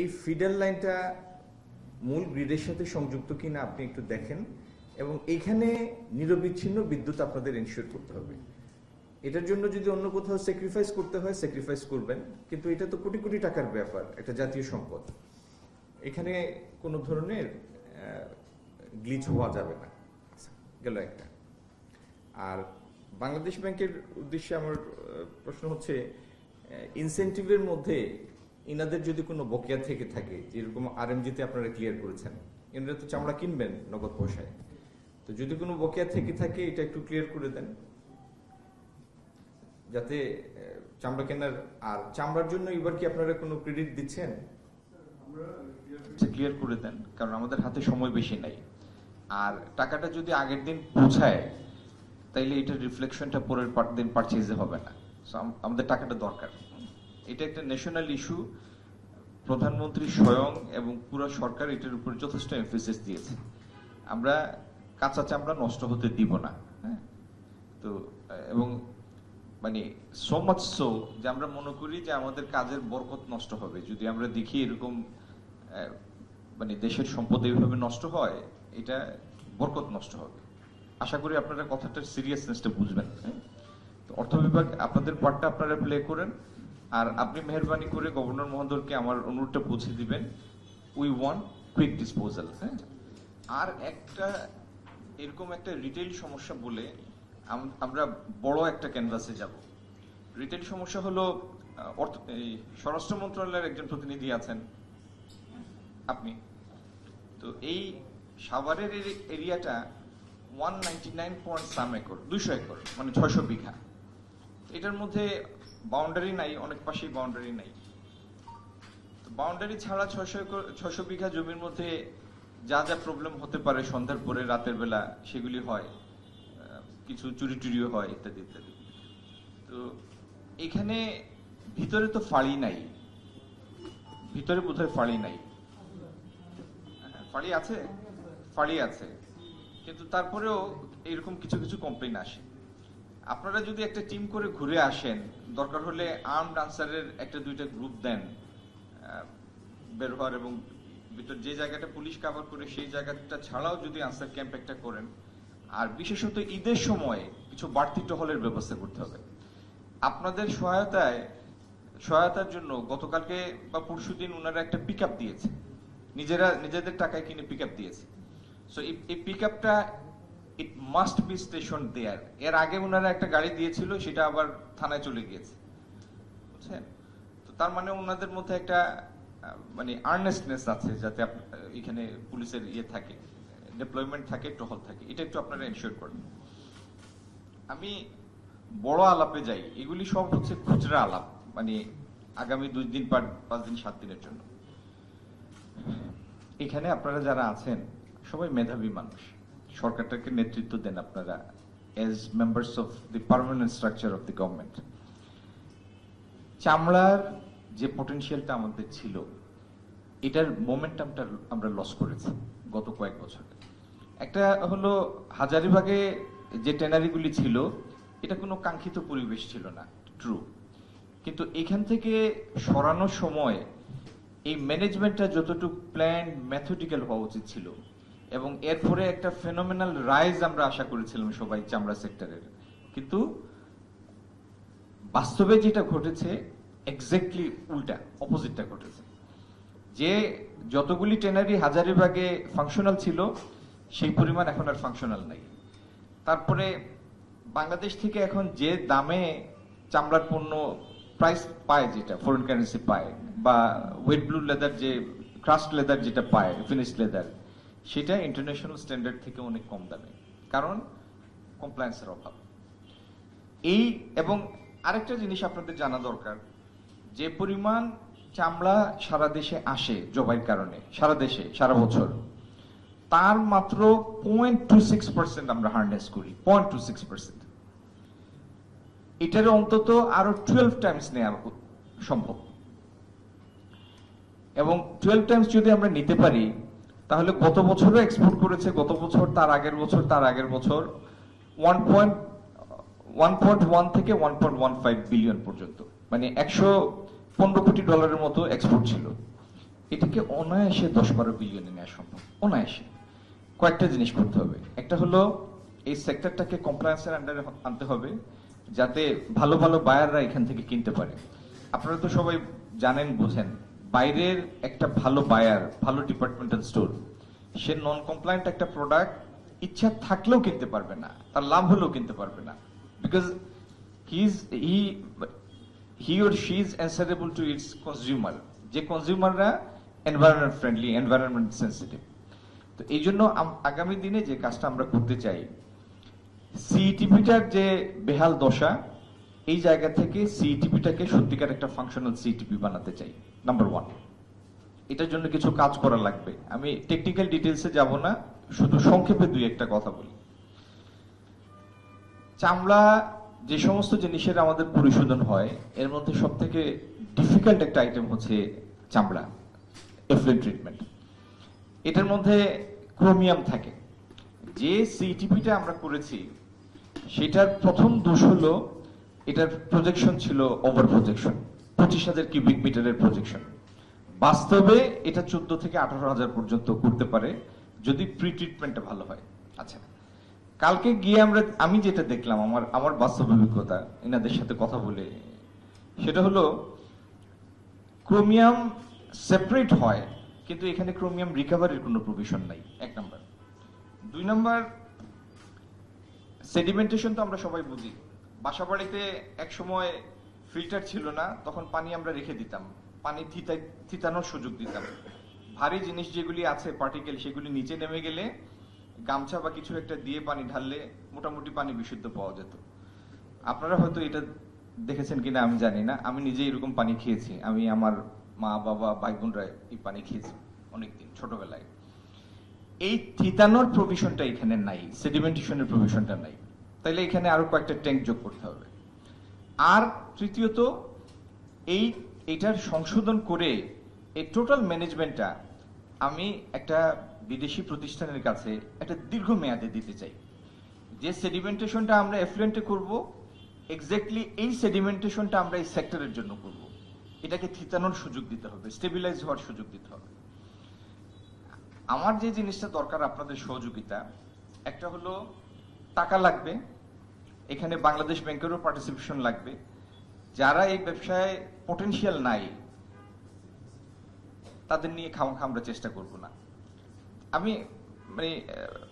এই ফিডার লাইনটা মূল গ্রিডের সাথে সংযুক্ত কিনা আপনি একটু দেখেন, এবং এইখানে নিরবিচ্ছিন্ন বিদ্যুৎ আপনাদের এনশিওর করতে হবে। এটার জন্য যদি অন্য কোথাও স্যাক্রিফাইস করতে হয় স্যাক্রিফাইস করবেন, কিন্তু এটা তো কোটি কোটি টাকার ব্যাপার, একটা জাতীয় সম্পদ, এখানে কোনো ধরনের গ্লিচ হওয়া যাবে না। গেল একটা। আর বাংলাদেশ ব্যাংকের উদ্দেশ্যে আমার প্রশ্ন হচ্ছে, ইনসেন্টিভের মধ্যে ইনাদের যদি কোনো বকেয়া থেকে থাকে, যেরকম আরএমজিতে আপনারা ক্লিয়ার করেছেন, এনারা তো চামড়া কিনবেন নগদ পয়সায়, তো যদি কোনো বকেয়া থেকে থাকে এটা একটু ক্লিয়ার করে দেন, যাতে চামড়া কেনার। আর চামড়ার জন্য এবার কি আপনারা কোনো ক্রেডিট দিচ্ছেন? ক্লিয়ার করে দেন, কারণ আমাদের হাতে সময় বেশি নাই। আর টাকাটা যদি আগের দিন পৌঁছায় তাইলে এটার রিফ্লেকশনটা পরের দিন পারচেজে হবে না। আমাদের টাকাটা দরকার। এটা একটা ন্যাশনাল ইস্যু। প্রধানমন্ত্রী স্বয়ং এবং পুরো সরকার এটার উপর যথেষ্ট এমফেসিস দিয়েছে। আমরা কাঁচা চামড়া নষ্ট হতে দিব না। হ্যাঁ, তো এবং মানে সো মাচ সো যে আমরা মনে করি যে আমাদের কাজের বরকত নষ্ট হবে যদি আমরা দেখি এরকম মানে দেশের সম্পদ এইভাবে নষ্ট হয়, এটা বরকত নষ্ট হবে। আশা করি আপনারা কথাটার সিরিয়াসনেসটা বুঝবেন। তো অর্থ বিভাগ আপনাদের পার্টটা আপনারা প্লে করেন, আর আপনি মেহরবানি করে গভর্নর মহোদয়কে আমার অনুরোধটা পৌঁছে দিবেন। We want quick disposal. হ্যাঁ, আর একটা এরকম একটা রিটেল সমস্যা বলে আমরা বড় একটা ক্যানভাসে যাব। রিটেল সমস্যা হলো স্বরাষ্ট্র মন্ত্রণালয়ের একজন প্রতিনিধি আছেন আপনি, তো এই সাভারের এরিয়াটা 199 একর, 200 একর, মানে 600 বিঘা। এটার মধ্যে বাউন্ডারি নাই, অনেক পাশেই বাউন্ডারি নাই। তো বাউন্ডারি ছাড়া 600 বিঘা জমির মধ্যে যা যা প্রবলেম হতে পারে সন্ধ্যার পরে রাতের বেলা সেগুলি হয়, কিছু চুরি টুরিও হয় ইত্যাদি ইত্যাদি। তো এখানে ভিতরে তো ফাড়ি নাই, ভিতরে বোধহয় ফাড়ি নাই। ফাড়ি আছে, ফাড়ি আছে, কিন্তু তারপরেও এরকম কিছু কিছু কমপ্লেইন আসে। আপনারা যদি একটা টিম করে ঘুরে আসেন, দরকার হলে আর্মড আনসারের একটা দুইটা গ্রুপ দেন বের হওয়ার, এবং ভিতর যে জায়গাটা পুলিশ কভার করে সেই জায়গাটা ছাড়াও যদি আনসার ক্যাম্প একটা করেন, আর বিশেষত ঈদের সময় কিছু বাড়তি টহলের ব্যবস্থা করতে হবে। আপনাদের সহায়তার জন্য গতকালকে বা পরশুদিন ওনারা একটা পিক আপ দিয়েছে, নিজেদের টাকায় কিনে পিক আপ দিয়েছে। সো এই পিক আপটা ইট মাস্ট বি স্টেশন দেয়ার। এর আগে ওনারা একটা গাড়ি দিয়েছিল, সেটা আবার থানায় চলে গিয়েছে, বুঝছেন? তো তার মানে ওনাদের মধ্যে একটা মানে আর্নেস্টনেস আছে, যাতে এখানে পুলিশের ইয়ে থাকে, ডিপ্লয়মেন্ট থাকে, টহল থাকে। এটা একটু আপনারা এনশিওর করেন। আমি বড় আলাপে যাই, এগুলি সব হচ্ছে খুচরা আলাপ, মানে আগামী 2 দিন 5 দিন 7 দিনের জন্য। এখানে আপনারা যারা আছেন সবাই মেধাবী মানুষ, সরকারটাকে নেতৃত্ব দেন আপনারা as members of the permanent structure of the government. চামড়ার যে পটেনশিয়ালটা আমাদের ছিল, এটার মোমেন্টামটা আমরা লস করেছি গত কয়েক বছরে। একটা হলো হাজারীবাগে যে ট্যানারিগুলি ছিল, এটা কোনো কাঙ্ক্ষিত পরিবেশ ছিল না, ট্রু, কিন্তু এখান থেকে সরানোর সময় এই ম্যানেজমেন্টটা যতটুকু প্ল্যান মেথডিক্যাল হওয়া উচিত ছিল, এবং এরপরে একটা ফেনোমেনাল রাইজ আমরা আশা করেছিলাম সবাই চামড়া সেক্টরের, কিন্তু বাস্তবে যেটা ঘটেছে এক্স্যাক্টলি উল্টা, অপোজিটটা ঘটেছে। যে যতগুলি ট্যানারি হাজারীবাগে ফাংশনাল ছিল, সেই পরিমাণ এখন আর ফাংশনাল নাই। তারপরে বাংলাদেশ থেকে এখন যে দামে চামড়ার পণ্য প্রাইস পায়, যেটা ফরেন কারেন্সি পায়, বা ওয়েট ব্লু লেদার, যে ক্রাস্ট লেদার যেটা পায়, ফিনিশ লেদার, সেটা ইন্টারন্যাশনাল স্ট্যান্ডার্ড থেকে অনেক কম দামে, কারণ কমপ্লায়েন্সের অভাব। এই এবং আরেকটা জিনিস আপনাদের জানা দরকার, যে পরিমাণ চামড়া সারা দেশে আসে জবাইয়ের কারণে, সারা দেশে সারা বছর, তার মাত্র 0.26% আমরা হারনেস করি, 0.26%। এটার অন্তত আরো 12 টাইমস নেওয়া সম্ভব, এবং 12 টাইমস যদি আমরা নিতে পারি, তাহলে গত বছরও এক্সপোর্ট করেছে, গত বছর, তার আগের বছর, তার আগের বছর 1.1 থেকে 1.15 বিলিয়ন পর্যন্ত, মানে $115 কোটি মতো এক্সপোর্ট ছিল। এটাকে অনায়াসে 10-12 বিলিয়নে নেওয়া সম্ভব, অনায়াসে। কয়েকটা জিনিস করতে হবে। একটা হলো এই সেক্টরটাকে কমপ্লায়েন্সের আন্ডারে আনতে হবে, যাতে ভালো ভালো বায়াররা এখান থেকে কিনতে পারে। আপনারা তো সবাই জানেন, বুঝেন, বাইরের একটা ভালো বায়ার, ভালো ডিপার্টমেন্টাল স্টোর, সে নন কমপ্লায়েন্ট একটা প্রোডাক্ট ইচ্ছা থাকলেও কিনতে পারবে না, তার লাভ হলেও কিনতে পারবে না, because he or she is answerable to its consumer, যে কনজিউমাররা এনভায়রনমেন্ট ফ্রেন্ডলি, এনভায়রনমেন্ট সেন্সিটিভ। তো এই জন্য আগামী দিনে যে কাজটা আমরা করতে চাই, সিইটিপিটার যে বেহাল দশা, এই জায়গা থেকে সিইটিপিটাকে সত্যিকার একটা ফাংশনাল সিইটিপি বানাতে চাই, নাম্বার 1। এটার জন্য কিছু কাজ করা লাগবে। আমি টেকনিক্যাল ডিটেলসে যাব না, শুধু সংক্ষেপে দুই একটা কথা বলি। চামড়া যে সমস্ত জিনিসের আমাদের পরিশোধন হয়, এর মধ্যে সব থেকে ডিফিকাল্ট একটা আইটেম হচ্ছে চামড়া, এফ্লুয়েন্ট ট্রিটমেন্ট। এটার মধ্যে ক্রোমিয়াম থাকে। যে সিইটিপিটা আমরা করেছি, সেটার প্রথম দোষ হলো এটার প্রজেকশন ছিল ওভার প্রজেকশন, 25,000 কিউবিক মিটারের প্রজেকশন। বাস্তবে এটা 14 থেকে 18,000 পর্যন্ত করতে পারে যদি প্রি ট্রিটমেন্টটা ভালো হয়। আচ্ছা, কালকে গিয়ে আমি যেটা দেখলাম, আমার বাস্তব অভিজ্ঞতা এনাদের সাথে কথা বলে, সেটা হলো ক্রোমিয়াম সেপারেট হয়, কিন্তু এখানে ক্রোমিয়াম রিকভারির কোনো প্রভিশন নাই, 1 নাম্বার। 2 নাম্বার, সেডিমেন্টেশন তো আমরা সবাই বুঝি। বাসা বাড়িতে এক সময় ফিল্টার ছিল না, তখন পানি আমরা রেখে দিতাম, পানি থিতানোর সুযোগ দিতাম। ভারী জিনিস যেগুলি আছে, পার্টিকেল, সেগুলি নিচে নেমে গেলে গামছা বা কিছু একটা দিয়ে পানি ঢাললে মোটামুটি পানি বিশুদ্ধ পাওয়া যেত। আপনারা হয়তো এটা দেখেছেন কিনা আমি জানি না, আমি নিজে এরকম পানি খেয়েছি। আমি, আমার মা, বাবা, ভাই বোনরা এই পানি খেয়েছি অনেকদিন, ছোটবেলায়। এই থিতানোর প্রভিশনটা এখানে নাই, সেডিমেন্টেশনের প্রভিশনটা নাই। তাইলে এখানে আরো কয়েকটা ট্যাঙ্ক যোগ করতে হবে। আর তৃতীয়ত, এটার সংশোধন করে এই টোটাল ম্যানেজমেন্টটা আমি একটা বিদেশি প্রতিষ্ঠানের কাছে একটা দীর্ঘ মেয়াদে দিতে চাই। যে সেডিমেন্টেশনটা আমরা এফ্লুয়েন্টে করব, এক্স্যাক্টলি এই সেডিমেন্টেশনটা আমরা এই সেক্টরের জন্য করব। এটাকে থিতানোর সুযোগ দিতে হবে, স্টেবিলাইজ হওয়ার সুযোগ দিতে হবে। আমার যে জিনিসটা দরকার আপনাদের সহযোগিতা, একটা হলো টাকা লাগবে, এখানে বাংলাদেশ ব্যাংকেরও পার্টিসিপেশন লাগবে। যারা এই ব্যবসায় পটেনশিয়াল নাই, তাদের নিয়ে খামখা আমরা চেষ্টা করব না। আমি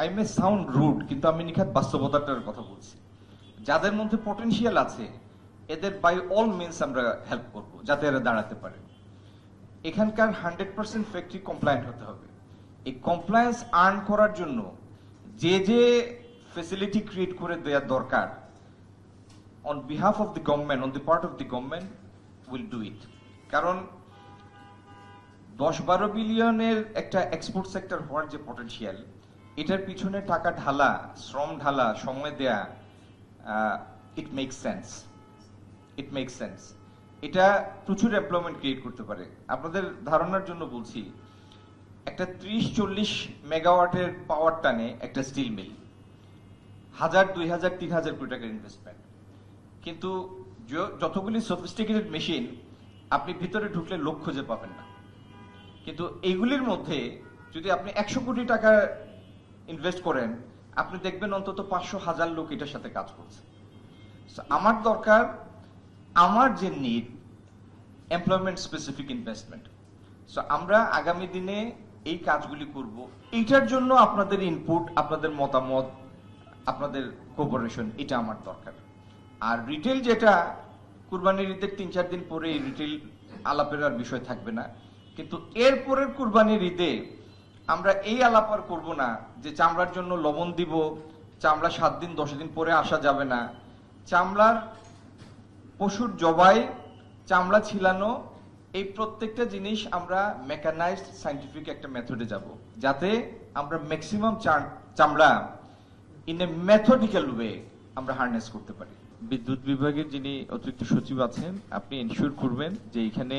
আই মে সাউন্ড রুড, কিন্তু আমি নিখাত বাস্তবতাটার কথা বলছি। যাদের মধ্যে পটেনশিয়াল আছে, এদের বাই অল মিনস আমরা হেল্প করব, যাতে এরা দাঁড়াতে পারে। এখানকার 100% ফ্যাক্টরি কমপ্লায়েন্ট হতে হবে। এই কমপ্লায়েন্স আর্ন করার জন্য যে যে ফেসিলিটি ক্রিয়েট করে দেওয়ার দরকার, on behalf of the government, on the part of the government, will do it. কারণ 10-12 বিলিয়নের একটা এক্সপোর্ট সেক্টর হওয়ার যে পটেনশিয়াল, এটার পিছনে টাকা ঢালা, শ্রম ঢালা, সময় দেয়া, ইট মেক সেন্স। এটা প্রচুর এমপ্লয়মেন্ট ক্রিয়েট করতে পারে। আপনাদের ধারণার জন্য বলছি, একটা 30-40 মেগাওয়াটের পাওয়ার টানে একটা স্টিল মিল, 1000, 2000, 3000 কোটি টাকার ইনভেস্টমেন্ট। কিন্তু যতগুলি সফিস্টিকেটেড মেশিন, আপনি ভিতরে ঢুকলে লোক খুঁজে পাবেন না। কিন্তু এইগুলির মধ্যে যদি আপনি 100 কোটি টাকা ইনভেস্ট করেন, আপনি দেখবেন অন্তত 500,000 লোক এটার সাথে কাজ করছে। আমার দরকার, আমার যে need, employment specific investment. So আমরা আগামী দিনে এই কাজগুলি করব। এইটার জন্য আপনাদের ইনপুট, আপনাদের মতামত, আপনাদের কোঅপারেশন, এটা আমার দরকার। আর রিটেল, যেটা কুরবানির ঈদের 3-4 দিন পরে এই রিটেল আলাপের আর বিষয় থাকবে না, কিন্তু এরপরের কুরবানির ঈদে আমরা এই আলাপ আর করবো না যে চামড়ার জন্য লবণ দিব, চামড়া 7 দিন 10 দিন পরে আসা যাবে না। চামড়ার পশুর জবাই, চামড়া ছিলানো, এই প্রত্যেকটা জিনিস আমরা মেকানাইজড সায়েন্টিফিক একটা মেথডে যাব, যাতে আমরা ম্যাক্সিমাম চামড়া ইন এ মেথডিক্যাল ওয়ে আমরা হারনেস করতে পারি। বিদ্যুৎ বিভাগের যিনি অতিরিক্ত সচিব আছেন, আপনি এনশিওর করবেন যে এখানে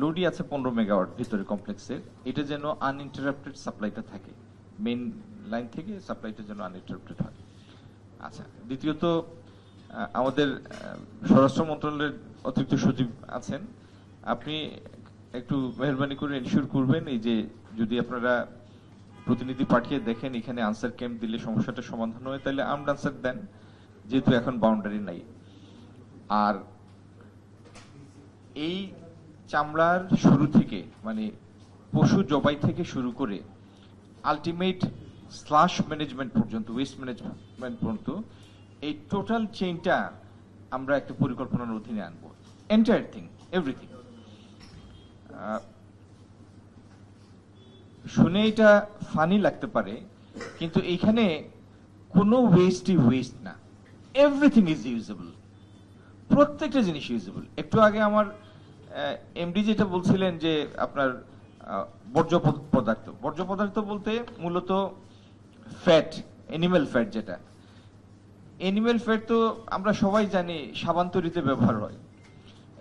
লোডই আছে 15 মেগাওয়াট ভিতরে কমপ্লেক্সের, এটা যেন আনইন্টারাপ্টেড সাপ্লাইটা থাকে, মেইন লাইন থেকে সাপ্লাইটা যেন আনইন্টারাপ্টেড হয়। আচ্ছা, দ্বিতীয়ত, আমাদের স্বরাষ্ট্র মন্ত্রণালয়ের অতিরিক্ত সচিব আছেন, আপনি একটু মেহরবানি করে এনশিওর করবেন এই যে যদি আপনারা প্রতিনিধি পাঠিয়ে দেখেন এখানে আনসার ক্যাম্প দিলে সমস্যাটা সমাধান হয়, তাহলে আর্মড আনসার দেন, যেহেতু এখন বাউন্ডারি নাই। আর এই চামড়ার শুরু থেকে মানে পশু জবাই থেকে শুরু করে আলটিমেট স্লাশ ম্যানেজমেন্ট পর্যন্ত, ওয়েস্ট ম্যানেজমেন্ট পর্যন্ত এই টোটাল চেইনটা আমরা একটা পরিকল্পনার অধীনে আনবো। Entire thing, everything. শুনে এটা ফানি লাগতে পারে, কিন্তু এখানে কোনো ওয়েস্টই ওয়েস্ট না, এভরিথিং ইজ ইউজেবল, প্রত্যেকটা জিনিস ইউজেবল। একটু আগে আমার এমডি যেটা বলছিলেন যে আপনার বর্জ্য পদার্থ বলতে মূলত ফ্যাট, অ্যানিমেল ফ্যাট। যেটা অ্যানিমেল ফ্যাট তো আমরা সবাই জানি সাবান তৈরিতে ব্যবহার হয়।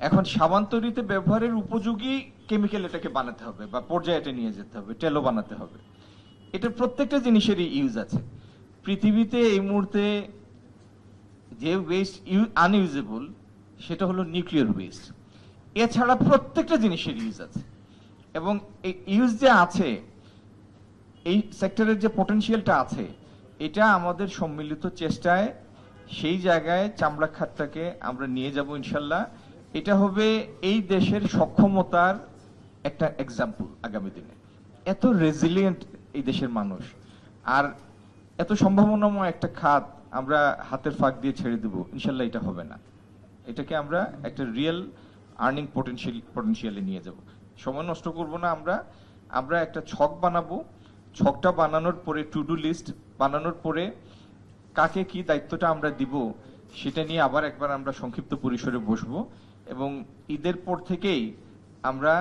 এখন সাবান তৈরিতে ব্যবহারের উপযোগী কেমিক্যাল এটাকে বানাতে হবে বা পর্যায়ে এটা নিয়ে যেতে হবে, তেলও বানাতে হবে। এটার প্রত্যেকটা জিনিসেরই ইউজ আছে। পৃথিবীতে এই মুহূর্তে যে ওয়েস্ট আনইউজেবল সেটা হলো নিউক্লিয়ার ওয়েস্ট। এছাড়া প্রত্যেকটা জিনিসের ইউজ আছে, এবং এই ইউজ যে আছে, এই সেক্টরের যে পটেনশিয়ালটা আছে, এটা আমাদের সম্মিলিত চেষ্টায় সেই জায়গায় চামড়া খাতটাকে আমরা নিয়ে যাব ইনশাল্লাহ। এটা হবে এই দেশের সক্ষমতার একটা এক্সাম্পল আগামী দিনে। এত রেজিলিয়েন্ট এই দেশের মানুষ, আর এত সম্ভাবনাময় একটা খাত আমরা হাতের ফাঁক দিয়ে ছেড়ে দেব ইনশাল্লাহ, এটা হবে না। এটাকে আমরা একটা রিয়েল আর্নিং পটেনশিয়ালে নিয়ে যাব। সময় নষ্ট করব না। আমরা একটা ছক বানাবো। ছকটা বানানোর পরে টু ডু লিস্ট বানানোর পরে কাকে কি দায়িত্বটা আমরা দিব সেটা নিয়ে আবার একবার আমরা সংক্ষিপ্ত পরিসরে বসবো, এবং ঈদের পর থেকেই আমরা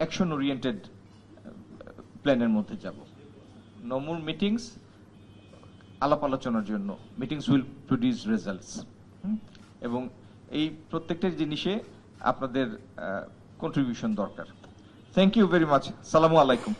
অ্যাকশন ওরিয়েন্টেড প্ল্যানের মধ্যে যাব। নো মোর মিটিংস, আলাপ আলোচনার জন্য মিটিংস উইল প্রডিউস রেজাল্টস। এবং এই প্রত্যেকটা জিনিসে আপনাদের কন্ট্রিবিউশন দরকার। Thank you very much. সালামু আলাইকুম।